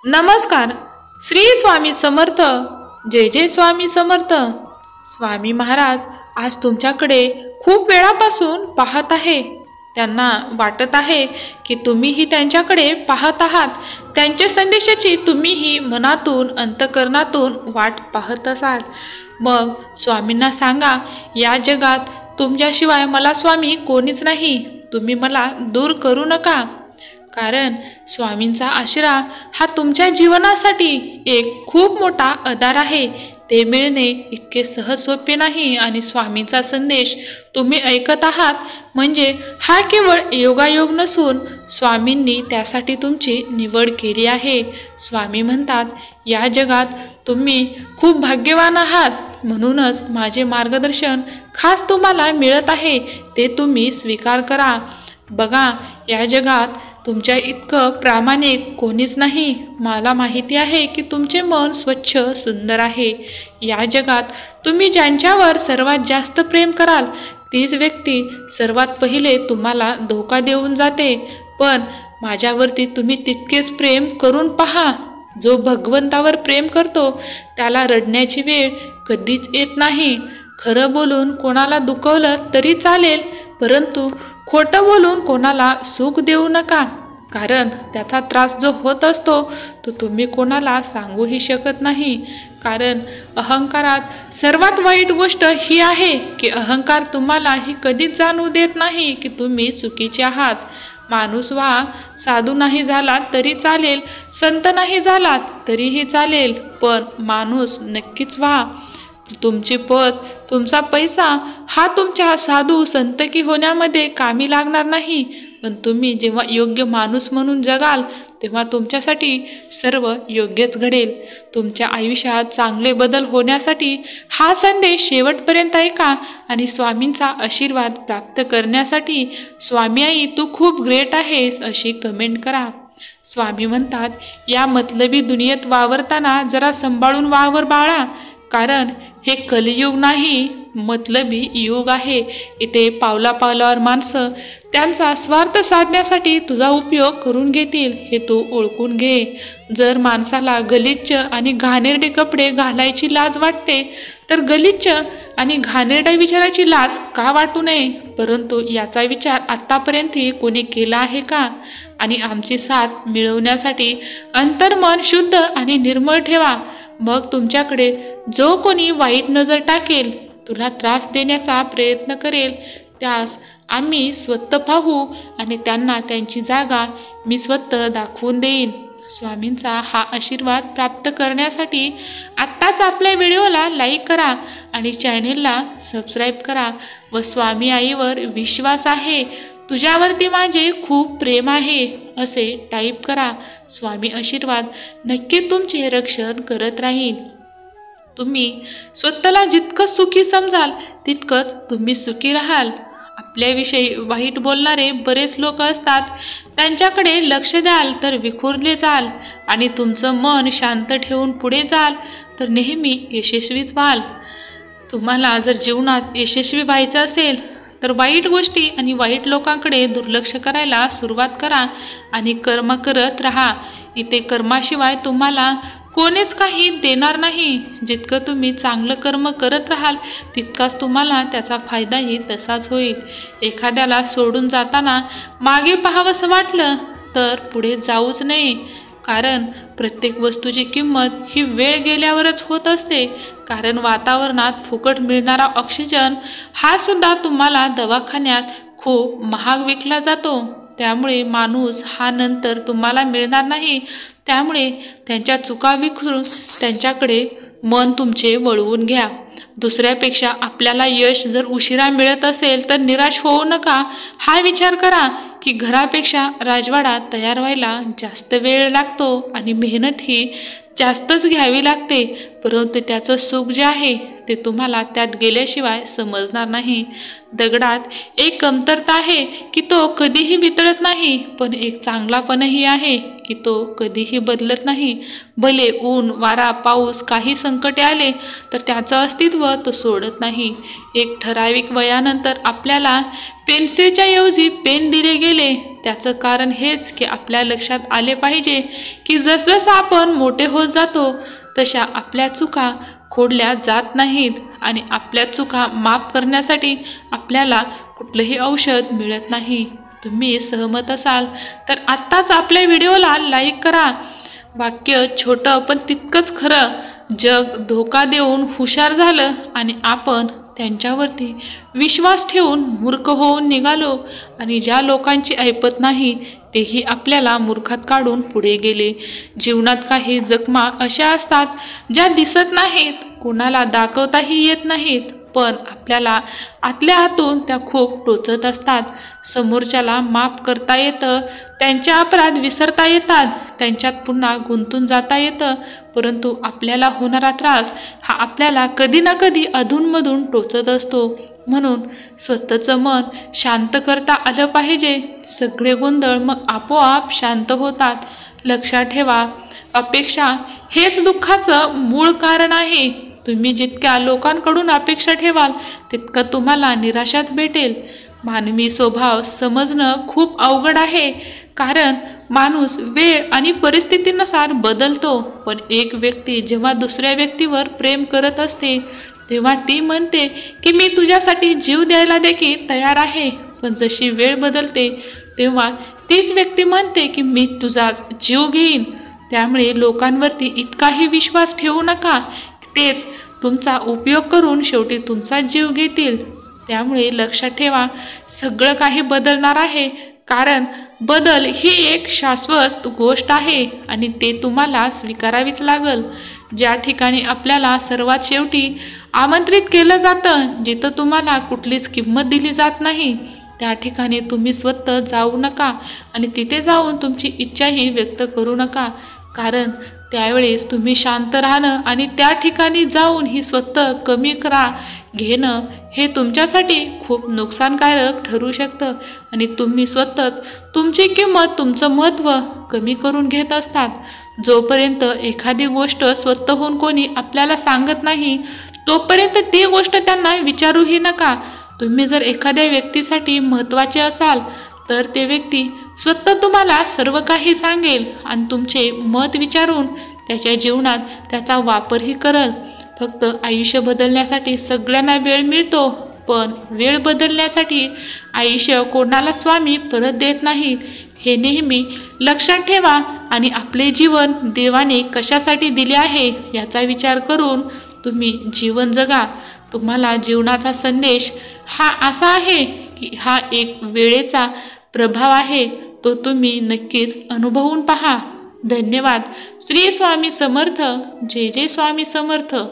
नमस्कार. श्री स्वामी समर्थ. जय जय स्वामी समर्थ. स्वामी महाराज आज तुमच्याकडे खूप वेळापासून पाहत आहे. त्यांना वाटत आहे की तुम्हीही त्यांच्याकडे पाहत आहात. त्यांच्या संदेशाची तुम्हीही मनातून अंतःकरणातून वाट पाहत असाल. मग स्वामींना सांगा, या जगात तुमच्याशिवाय मला स्वामी कोणीच नाही. तुम्ही मला दूर करू नका. कारण स्वामींचा आशीर्वाद हा तुमच्या जीवनासाठी एक खूप मोठा आधार आहे. ते मिळणे इतके सहज सोपे नाही. आणि स्वामींचा संदेश तुम्ही ऐकत आहात म्हणजे हा केवळ योगायोग नसून स्वामींनी त्यासाठी तुमची निवड केली आहे. स्वामी म्हणतात, या जगात तुम्ही खूप भाग्यवान आहात. म्हणूनच माझे मार्गदर्शन खास तुम्हाला मिळत आहे. ते तुम्ही स्वीकार करा. बघा, या जगात तुमच्या इतकं प्रामाणिक कोणीच नाही. मला माहिती आहे की तुमचे मन स्वच्छ सुंदर आहे. या जगात तुम्ही ज्यांच्यावर सर्वात जास्त प्रेम कराल तीच व्यक्ती सर्वात पहिले तुम्हाला धोका देऊन जाते. पण माझ्यावरती तुम्ही तितकेच प्रेम करून पहा. जो भगवंतावर प्रेम करतो त्याला रडण्याची वेळ कधीच येत नाही. खरं बोलून कोणाला दुखवलं तरी चालेल, परंतु खोटं बोलून कोणाला सुख देऊ नका. कारण त्याचा त्रास जो होत असतो तो तुम्ही कोणाला सांगूही शकत नाही. कारण अहंकारात सर्वात वाईट गोष्ट ही आहे की अहंकार तुम्हाला ही कधीच जाणवू देत नाही की तुम्ही चुकीचे आहात. माणूस व्हा, साधू नाही झालात तरी चालेल, संत नाही झालात तरीही चालेल, पण माणूस नक्कीच व्हा. तुमचे पद, तुमचा पैसा हा तुमच्या साधू संतकी होण्यामध्ये कामी लागणार नाही. पण तुम्ही जेव्हा योग्य माणूस म्हणून जगाल तेव्हा तुमच्यासाठी सर्व योग्यच घडेल. तुमच्या आयुष्यात चांगले बदल होण्यासाठी हा संदेश शेवटपर्यंत ऐका. आणि स्वामींचा आशीर्वाद प्राप्त करण्यासाठी स्वामी आई तू खूप ग्रेट आहेस अशी कमेंट करा. स्वामी म्हणतात, या मतलबी दुनियेत वावरताना जरा सांभाळून वावर बाळा. कारण हे कलियुग नाही, मतलबी युग आहे. इथे पावला पावलावर माणसं त्यांचा स्वार्थ साधण्यासाठी तुझा उपयोग करून घेतील, हे तू ओळखून घे. जर माणसाला गलिच्छ आणि घाणेरडे कपडे घालायची लाज वाटते तर गलिच्छ आणि घाणेरड्या विचाराची लाज का वाटू नये. परंतु याचा विचार आतापर्यंत कोणी केला आहे का? आणि आमची साथ मिळवण्यासाठी अंतर्मन शुद्ध आणि निर्मळ ठेवा. मग तुमच्याकडे जो कोणी वाईट नजर टाकेल, तुला त्रास देण्याचा प्रयत्न करेल, त्यास आम्ही स्वतः पाहू आणि त्यांना त्यांची जागा मी स्वतः दाखवून देईन. स्वामींचा हा आशीर्वाद प्राप्त करण्यासाठी आत्ताच आपल्या व्हिडिओला लाईक करा आणि चॅनेलला सबस्क्राईब करा. व स्वामी आईवर विश्वास आहे, तुझ्यावरती माझे खूप प्रेम आहे असे टाईप करा. स्वामी आशीर्वाद नक्की तुमचे रक्षण करत राहील. तुम्ही स्वतःला जितकं सुखी समजाल तितकंच तुम्ही सुखी राहाल. आपल्याविषयी वाईट बोलणारे बरेच लोक असतात. त्यांच्याकडे लक्ष द्याल तर विखुरले जाल. आणि तुमचं मन शांत ठेवून पुढे जाल तर नेहमी यशस्वीच व्हाल. तुम्हाला जर जीवनात यशस्वी व्हायचं असेल तर वाईट गोष्टी आणि वाईट लोकांकडे दुर्लक्ष करायला सुरुवात करा आणि कर्म करत राहा. इथे कर्माशिवाय तुम्हाला कोणीच काही देणार नाही. जितकं तुम्ही चांगलं कर्म करत राहाल तितकाच तुम्हाला त्याचा फायदाही तसाच होईल. एखाद्याला सोडून जाताना मागे पाहावंसं वाटलं तर पुढे जाऊच नये. कारण प्रत्येक वस्तूची किंमत ही वेळ गेल्यावरच होत असते. कारण वातावरणात फुकट मिळणारा ऑक्सिजन हा सुद्धा तुम्हाला दवाखान्यात खूप महाग विकला जातो. त्यामुळे माणूस हा नंतर तुम्हाला मिळणार नाही. त्यामुळे त्यांच्या चुका विसरून त्यांच्याकडे मन तुमचे वळवून घ्या. दुसऱ्यापेक्षा आपल्याला यश जर उशिरा मिळत असेल तर निराश होऊ नका. हा विचार करा की घरापेक्षा राजवाडा तयार व्हायला जास्त वेळ लागतो आणि मेहनत ही जास्तच घ्यावी लागते. परंतु त्याचं सुख जे आहे ते तुम्हाला त्यात गेल्याशिवाय समजणार नाही. दगडात एक कमतरता आहे की तो कधीही वितळत नाही, पण एक चांगलापणही आहे की तो कधीही बदलत नाही. भले ऊन, वारा, पाऊस काही संकटे आले तर त्याचं अस्तित्व तो सोडत नाही. एक ठराविक वयानंतर आपल्याला पेन्सिलच्या ऐवजी पेन दिले गेले, त्याचं कारण हेच की आपल्या लक्षात आले पाहिजे की जसजसं आपण मोठे होत जातो तशा आपल्या चुका खोडल्या जात नाहीत आणि आपल्या चुका माफ करण्यासाठी आपल्याला कुठलंही औषध मिळत नाही. तुम्ही सहमत असाल तर आत्ताच आपल्या व्हिडिओला लाईक करा. वाक्य छोटं पण तितकंच खरं. जग धोका देऊन हुशार झालं आणि आपण त्यांच्यावरती विश्वास ठेवून मूर्ख होऊन निघालो आणि ज्या लोकांची ऐपत नाही तेही आपल्याला मूर्खात काढून पुढे गेले. जीवनात काही जखमा अशा असतात ज्या दिसत नाहीत, कोणाला दाखवताही येत नाहीत, पण आपल्याला आतल्या आतून त्या खूप टोचत असतात. समोरच्याला माफ करता येतं, त्यांचे अपराध विसरता येतात, त्यांच्यात पुन्हा गुंतून जाता येतं, परंतु आपल्याला होणारा त्रास हा आपल्याला कधी ना कधी अधूनमधून टोचत असतो. म्हणून स्वतःचं मन शांत करता आलं पाहिजे. सगळे गोंधळ मग आपोआप शांत होतात. लक्षात ठेवा, अपेक्षा हेच दुःखाचं मूळ कारण आहे. तुम्ही जितक्या लोकांकडून अपेक्षा ठेवाल तितकं तुम्हाला निराशाच भेटेल. मानवी स्वभाव समजणं खूप अवघड आहे, कारण माणूस वेळ आणि परिस्थितीनुसार बदलतो. पण एक व्यक्ती जेव्हा दुसऱ्या व्यक्तीवर प्रेम करत असते तेव्हा ती म्हणते की मी तुझ्यासाठी जीव द्यायला देखील तयार आहे. पण जशी वेळ बदलते तेव्हा तीच व्यक्ती म्हणते की मी तुझा जीव घेईन. त्यामुळे लोकांवरती इतकाही विश्वास ठेवू नका. तेच तुमचा उपयोग करून शेवटी तुमचा जीव घेतील. त्यामुळे लक्षात ठेवा, सगळं काही बदलणार आहे, कारण बदल ही एक शाश्वत गोष्ट आहे आणि ते तुम्हाला स्वीकारावीच लागल. ज्या ठिकाणी आपल्याला सर्वात शेवटी आमंत्रित केलं जातं, जिथं तुम्हाला कुठलीच किंमत दिली जात नाही, त्या ठिकाणी तुम्ही स्वतः जाऊ नका आणि तिथे जाऊन तुमची इच्छाही व्यक्त करू नका, कारण त्यावेळेस तुम्ही शांत राहणं आणि त्या ठिकाणी जाऊन ही स्वतः कमी घेणं हे तुमच्यासाठी खूप नुकसानकारक ठरू शकतं आणि तुम्ही स्वतःच तुमची किंमत, तुमचं महत्त्व कमी करून घेत असतात. जोपर्यंत एखादी गोष्ट स्वतःहून कोणी आपल्याला सांगत नाही तोपर्यंत ती गोष्ट त्यांना विचारूही नका. तुम्ही जर एखाद्या व्यक्तीसाठी महत्त्वाचे असाल तर ते व्यक्ती स्वतः तुम्हाला सर्व काही सांगेल आणि तुमचे मत विचारून त्याच्या जीवनात त्याचा वापरही करल. फक्त आयुष्य बदलण्यासाठी सगळ्यांना वेळ मिळतो, पण वेळ बदलण्यासाठी आयुष्य कोणाला स्वामी परत देत नाहीत. हे नेहमी लक्षात ठेवा आणि आपले जीवन देवाने कशासाठी दिले आहे याचा विचार करून तुम्ही जीवन जगा. तुम्हाला जीवनाचा संदेश हा असा आहे की हा एक वेळेचा प्रभाव आहे, तो तुम्ही नक्कीच अनुभवून पहा. धन्यवाद. श्री स्वामी समर्थ. जय जय स्वामी समर्थ.